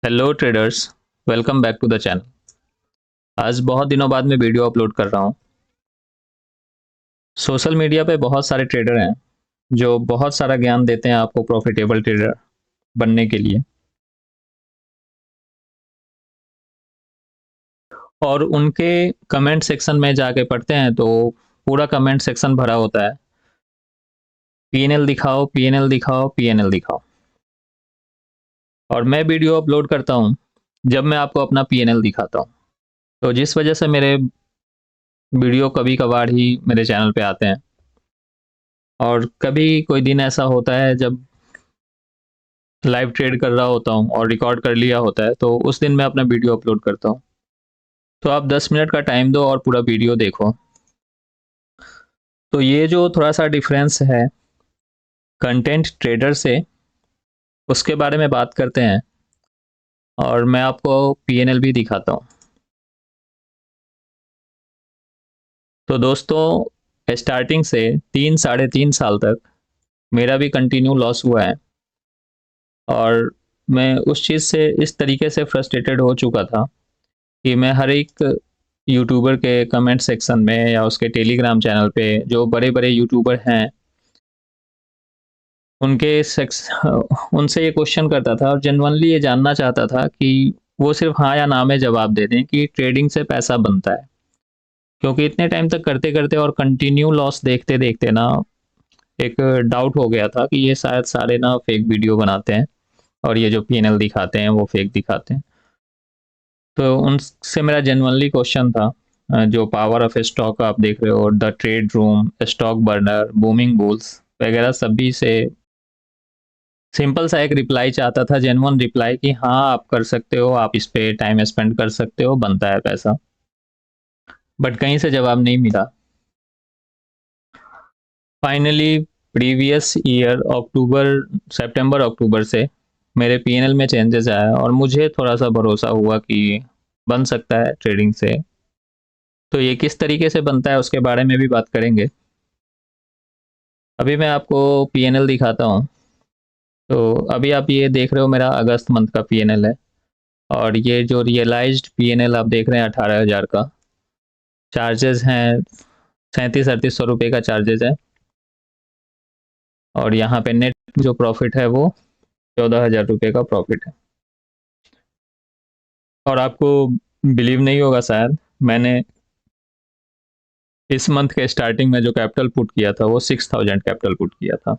Hello traders. Welcome back to the channel. आज बहुत दिनों बाद मैं वीडियो अपलोड कर रहा हूँ। सोशल मीडिया पे बहुत सारे ट्रेडर हैं जो बहुत सारा ज्ञान देते हैं आपको प्रॉफिटेबल ट्रेडर बनने के लिए, और उनके कमेंट सेक्शन में जाके पढ़ते हैं तो पूरा कमेंट सेक्शन भरा होता है, पीएनएल दिखाओ, पीएनएल दिखाओ, पीएनएल दिखाओ। और मैं वीडियो अपलोड करता हूँ जब मैं आपको अपना पीएनएल दिखाता हूँ, तो जिस वजह से मेरे वीडियो कभी कभार ही मेरे चैनल पे आते हैं। और कभी कोई दिन ऐसा होता है जब लाइव ट्रेड कर रहा होता हूँ और रिकॉर्ड कर लिया होता है, तो उस दिन मैं अपना वीडियो अपलोड करता हूँ। तो आप 10 मिनट का टाइम दो और पूरा वीडियो देखो। तो ये जो थोड़ा सा डिफरेंस है कंटेंट ट्रेडर से, उसके बारे में बात करते हैं। और मैं आपको पीएनएल भी दिखाता हूँ। तो दोस्तों, स्टार्टिंग से 3 साढ़े 3 साल तक मेरा भी कंटिन्यू लॉस हुआ है, और मैं उस चीज़ से इस तरीके से फ्रस्ट्रेटेड हो चुका था कि मैं हर एक यूट्यूबर के कमेंट सेक्शन में या उसके टेलीग्राम चैनल पे जो बड़े बड़े यूट्यूबर हैं उनके सेक्स उनसे ये क्वेश्चन करता था और जेन्युइनली ये जानना चाहता था कि वो सिर्फ हाँ या ना में जवाब दे दें कि ट्रेडिंग से पैसा बनता है। क्योंकि इतने टाइम तक करते करते और कंटिन्यू लॉस देखते देखते ना, एक डाउट हो गया था कि ये शायद सारे ना फेक वीडियो बनाते हैं, और ये जो पीएनएल दिखाते हैं वो फेक दिखाते हैं। तो उनसे मेरा जेन्युइनली क्वेश्चन था, जो पावर ऑफ स्टॉक आप देख रहे हो, the trade room, stock burner, booming bulls वगैरह सभी से सिंपल सा एक रिप्लाई चाहता था, जेन्युइन रिप्लाई कि हाँ आप कर सकते हो, आप इस पे टाइम स्पेंड कर सकते हो, बनता है पैसा। बट कहीं से जवाब नहीं मिला। फाइनली प्रीवियस ईयर अक्टूबर, सितंबर अक्टूबर से मेरे पीएनएल में चेंजेस आया और मुझे थोड़ा सा भरोसा हुआ कि बन सकता है ट्रेडिंग से। तो ये किस तरीके से बनता है उसके बारे में भी बात करेंगे। अभी मैं आपको पीएनएल दिखाता हूँ। तो अभी आप ये देख रहे हो मेरा अगस्त मंथ का पीएनएल है, और ये जो रियलाइज्ड पीएनएल आप देख रहे हैं 18,000 का, चार्जेस हैं 3700-3800 रुपये का चार्जेस है। और यहाँ पे नेट जो प्रॉफिट है वो 14,000 रुपये का प्रॉफिट है। और आपको बिलीव नहीं होगा शायद, मैंने इस मंथ के स्टार्टिंग में जो कैपिटल पुट किया था वो 6,000 कैपिटल पुट किया था।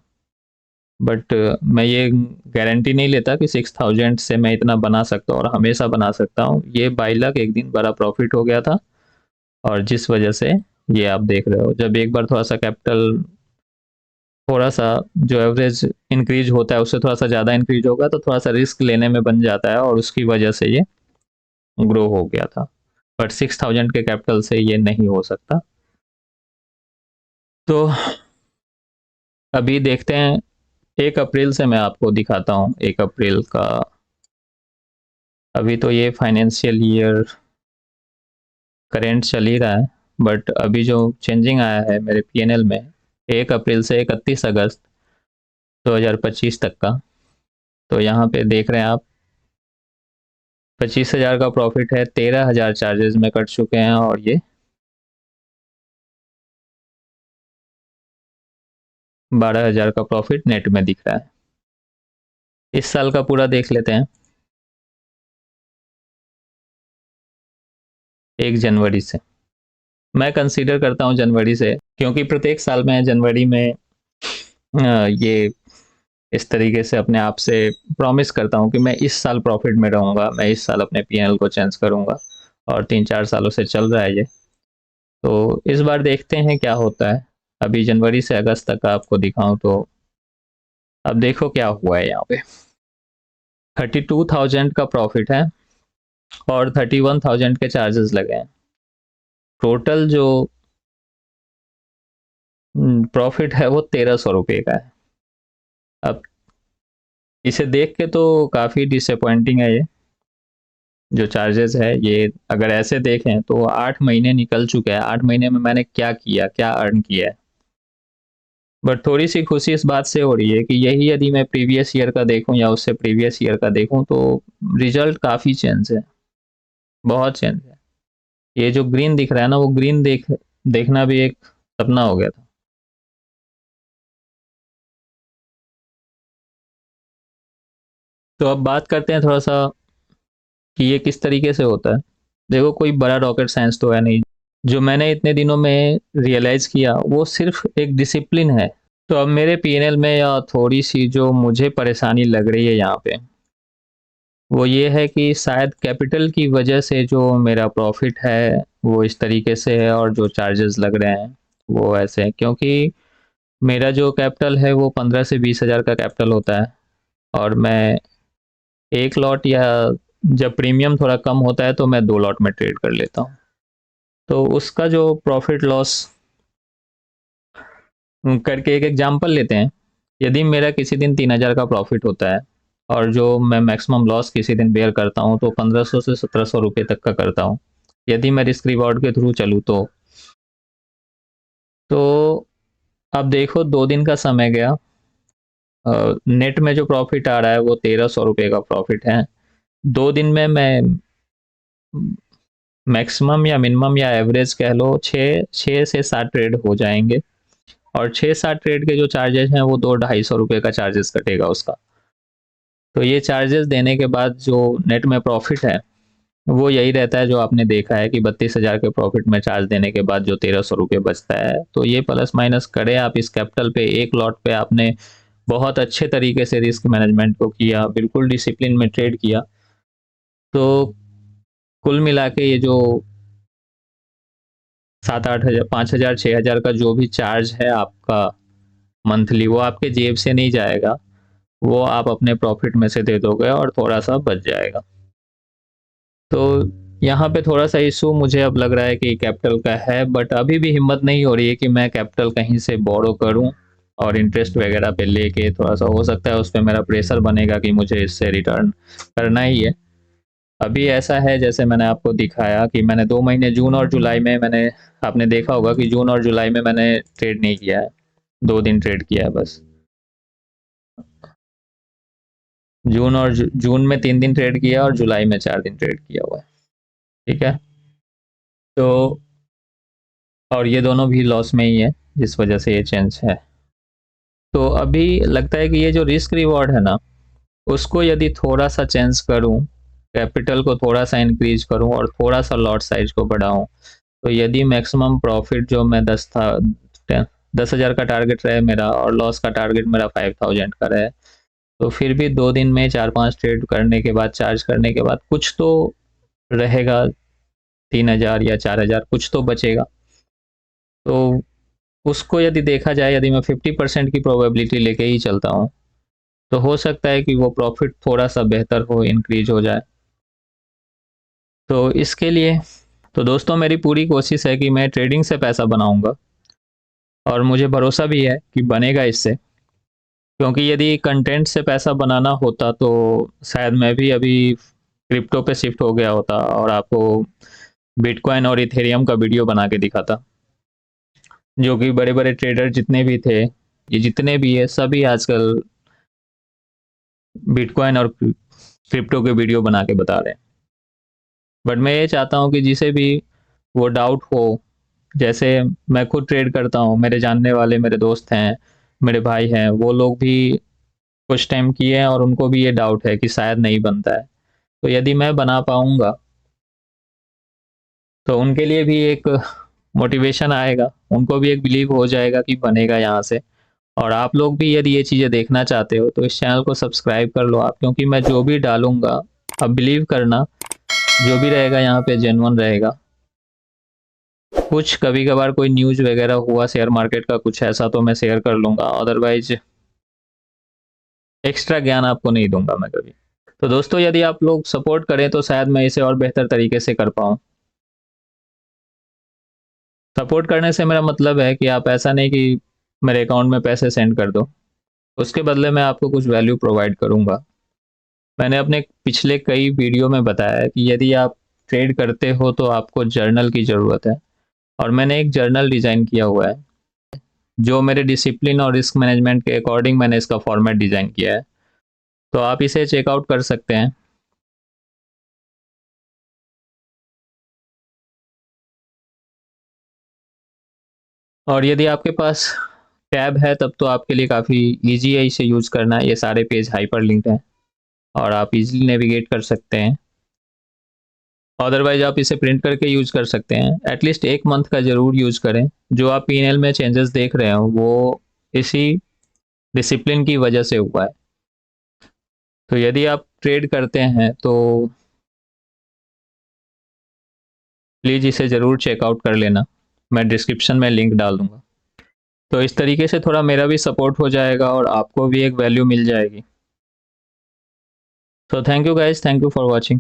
बट मैं ये गारंटी नहीं लेता कि 6,000 से मैं इतना बना सकता हूँ और हमेशा बना सकता हूँ। ये 22 लाख एक दिन बड़ा प्रॉफिट हो गया था, और जिस वजह से ये आप देख रहे हो, जब एक बार थोड़ा सा कैपिटल, थोड़ा सा जो एवरेज इंक्रीज होता है उससे थोड़ा सा ज़्यादा इंक्रीज होगा तो थोड़ा सा रिस्क लेने में बन जाता है, और उसकी वजह से ये ग्रो हो गया था। बट 6,000 के कैपिटल से ये नहीं हो सकता। तो अभी देखते हैं, 1 अप्रैल से मैं आपको दिखाता हूँ, 1 अप्रैल का। अभी तो ये फाइनेंशियल ईयर करेंट चल ही रहा है, बट अभी जो चेंजिंग आया है मेरे पीएनएल में 1 अप्रैल से 31 अगस्त 2025 तक का, तो यहाँ पे देख रहे हैं आप 25,000 का प्रॉफिट है, 13,000 चार्जेस में कट चुके हैं, और ये 12,000 का प्रॉफिट नेट में दिख रहा है। इस साल का पूरा देख लेते हैं, 1 जनवरी से। मैं कंसीडर करता हूँ जनवरी से, क्योंकि प्रत्येक साल में जनवरी में ये इस तरीके से अपने आप से प्रॉमिस करता हूँ कि मैं इस साल प्रॉफिट में रहूँगा, मैं इस साल अपने पीएनएल को चेंज करूँगा। और 3-4 सालों से चल रहा है ये। तो इस बार देखते हैं क्या होता है। अभी जनवरी से अगस्त तक का आपको दिखाऊं तो अब देखो क्या हुआ है। यहाँ पे 32,000 का प्रॉफिट है और 31,000 के चार्जेस लगे हैं। टोटल जो प्रॉफिट है वो 1,300 रुपये का है। अब इसे देख के तो काफ़ी डिसअपॉइंटिंग है ये जो चार्जेस है। ये अगर ऐसे देखें तो 8 महीने निकल चुके हैं, 8 महीने में मैंने क्या किया, क्या अर्न किया है। बट थोड़ी सी खुशी इस बात से हो रही है कि यही यदि मैं प्रीवियस ईयर का देखूं या उससे प्रीवियस ईयर का देखूं तो रिजल्ट काफ़ी चेंज है, बहुत चेंज है। ये जो ग्रीन दिख रहा है ना, वो ग्रीन देखना भी एक सपना हो गया था। तो अब बात करते हैं थोड़ा सा कि ये किस तरीके से होता है। देखो, कोई बड़ा रॉकेट साइंस तो है नहीं। जो मैंने इतने दिनों में रियलाइज़ किया वो सिर्फ एक डिसिप्लिन है। तो अब मेरे पीएनएल में या थोड़ी सी जो मुझे परेशानी लग रही है यहाँ पे, वो ये है कि शायद कैपिटल की वजह से जो मेरा प्रॉफिट है वो इस तरीके से है, और जो चार्जेस लग रहे हैं वो ऐसे हैं, क्योंकि मेरा जो कैपिटल है वो 15 से 20 हज़ार का कैपिटल होता है, और मैं एक लॉट या जब प्रीमियम थोड़ा कम होता है तो मैं 2 लॉट में ट्रेड कर लेता हूँ। तो उसका जो प्रॉफिट लॉस करके एक एग्जांपल लेते हैं। यदि मेरा किसी दिन 3 हज़ार का प्रॉफिट होता है और जो मैं मैक्सिमम लॉस किसी दिन बेयर करता हूँ तो 1500 से 1700 रुपये तक का करता हूँ, यदि मैं रिस्क रिवॉर्ड के थ्रू चलूँ तो अब देखो, 2 दिन का समय गया, नेट में जो प्रॉफिट आ रहा है वो 1300 रुपये का प्रॉफिट है। 2 दिन में मैं मैक्सिमम या मिनिमम या एवरेज कह लो 6 से 7 ट्रेड हो जाएंगे, और 6-7 ट्रेड के जो चार्जेस हैं वो 200-250 रुपये का चार्जेस कटेगा उसका। तो ये चार्जेस देने के बाद जो नेट में प्रॉफिट है वो यही रहता है जो आपने देखा है कि 32 हज़ार के प्रॉफिट में चार्ज देने के बाद जो 1300 रुपये बचता है। तो ये प्लस माइनस करें आप इस कैपिटल पे, एक लॉट पे आपने बहुत अच्छे तरीके से रिस्क मैनेजमेंट को किया, बिल्कुल डिसिप्लिन में ट्रेड किया, तो कुल मिला के ये जो 7-8 हज़ार, 5 हज़ार, 6 हज़ार का जो भी चार्ज है आपका मंथली, वो आपके जेब से नहीं जाएगा, वो आप अपने प्रॉफिट में से दे दोगे और थोड़ा सा बच जाएगा। तो यहाँ पे थोड़ा सा इशू मुझे अब लग रहा है कि कैपिटल का है, बट अभी भी हिम्मत नहीं हो रही है कि मैं कैपिटल कहीं से बोरो करूँ और इंटरेस्ट वगैरह पे लेके, थोड़ा सा हो सकता है उस पर मेरा प्रेशर बनेगा कि मुझे इससे रिटर्न करना ही है। अभी ऐसा है जैसे मैंने आपको दिखाया कि मैंने 2 महीने जून और जुलाई में मैंने, आपने देखा होगा कि जून और जुलाई में मैंने ट्रेड नहीं किया है, 2 दिन ट्रेड किया है बस। जून में 3 दिन ट्रेड किया और जुलाई में 4 दिन ट्रेड किया हुआ है। ठीक है। तो और ये दोनों भी लॉस में ही है, जिस वजह से ये चेंज है। तो अभी लगता है कि ये जो रिस्क रिवॉर्ड है ना, उसको यदि थोड़ा सा चेंज करूं, कैपिटल को थोड़ा सा इंक्रीज करूं और थोड़ा सा लॉट साइज को बढ़ाऊं, तो यदि मैक्सिमम प्रॉफिट जो मैं 10,000 का टारगेट रहे मेरा और लॉस का टारगेट मेरा 5,000 का रहे, तो फिर भी 2 दिन में 4-5 ट्रेड करने के बाद, चार्ज करने के बाद कुछ तो रहेगा, 3,000 या 4,000 कुछ तो बचेगा। तो उसको यदि देखा जाए, यदि मैं 50% की प्रोबेबिलिटी लेके ही चलता हूँ, तो हो सकता है कि वो प्रॉफिट थोड़ा सा बेहतर हो, इंक्रीज हो जाए। तो इसके लिए तो दोस्तों मेरी पूरी कोशिश है कि मैं ट्रेडिंग से पैसा बनाऊंगा, और मुझे भरोसा भी है कि बनेगा इससे, क्योंकि यदि कंटेंट से पैसा बनाना होता तो शायद मैं भी अभी क्रिप्टो पे शिफ्ट हो गया होता और आपको बिटकॉइन और इथेरियम का वीडियो बना के दिखाता। जो कि बड़े बड़े ट्रेडर जितने भी थे, ये जितने भी है, सभी आजकल बिटकॉइन और क्रिप्टो के वीडियो बना के बता रहे हैं। बट मैं ये चाहता हूँ कि जिसे भी वो डाउट हो, जैसे मैं खुद ट्रेड करता हूँ, मेरे जानने वाले मेरे दोस्त हैं, मेरे भाई हैं, वो लोग भी कुछ टाइम किए हैं और उनको भी ये डाउट है कि शायद नहीं बनता है। तो यदि मैं बना पाऊंगा तो उनके लिए भी एक मोटिवेशन आएगा, उनको भी एक बिलीव हो जाएगा कि बनेगा यहाँ से। और आप लोग भी यदि ये चीज़ें देखना चाहते हो तो इस चैनल को सब्सक्राइब कर लो आप, क्योंकि मैं जो भी डालूंगा, अब बिलीव करना, जो भी रहेगा यहाँ पे जेन्युइन रहेगा। कुछ कभी कभार कोई न्यूज़ वगैरह हुआ शेयर मार्केट का कुछ ऐसा तो मैं शेयर कर लूँगा, अदरवाइज एक्स्ट्रा ज्ञान आपको नहीं दूंगा मैं कभी। तो दोस्तों यदि आप लोग सपोर्ट करें तो शायद मैं इसे और बेहतर तरीके से कर पाऊँ। सपोर्ट करने से मेरा मतलब है कि आप ऐसा नहीं कि मेरे अकाउंट में पैसे सेंड कर दो, उसके बदले मैं आपको कुछ वैल्यू प्रोवाइड करूँगा। मैंने अपने पिछले कई वीडियो में बताया है कि यदि आप ट्रेड करते हो तो आपको जर्नल की ज़रूरत है, और मैंने एक जर्नल डिज़ाइन किया हुआ है जो मेरे डिसिप्लिन और रिस्क मैनेजमेंट के अकॉर्डिंग मैंने इसका फॉर्मेट डिज़ाइन किया है। तो आप इसे चेकआउट कर सकते हैं। और यदि आपके पास टैब है तब तो आपके लिए काफ़ी ईजी है इसे यूज़ करना। ये सारे पेज हाइपर लिंक्ड हैं और आप इजीली नेविगेट कर सकते हैं। अदरवाइज आप इसे प्रिंट करके यूज़ कर सकते हैं। एटलीस्ट 1 मंथ का ज़रूर यूज़ करें। जो आप P&L में चेंजेस देख रहे हो वो इसी डिसिप्लिन की वजह से हुआ है। तो यदि आप ट्रेड करते हैं तो प्लीज़ इसे ज़रूर चेकआउट कर लेना। मैं डिस्क्रिप्शन में लिंक डाल दूँगा। तो इस तरीके से थोड़ा मेरा भी सपोर्ट हो जाएगा और आपको भी एक वैल्यू मिल जाएगी। तो thank you guys, thank you for watching.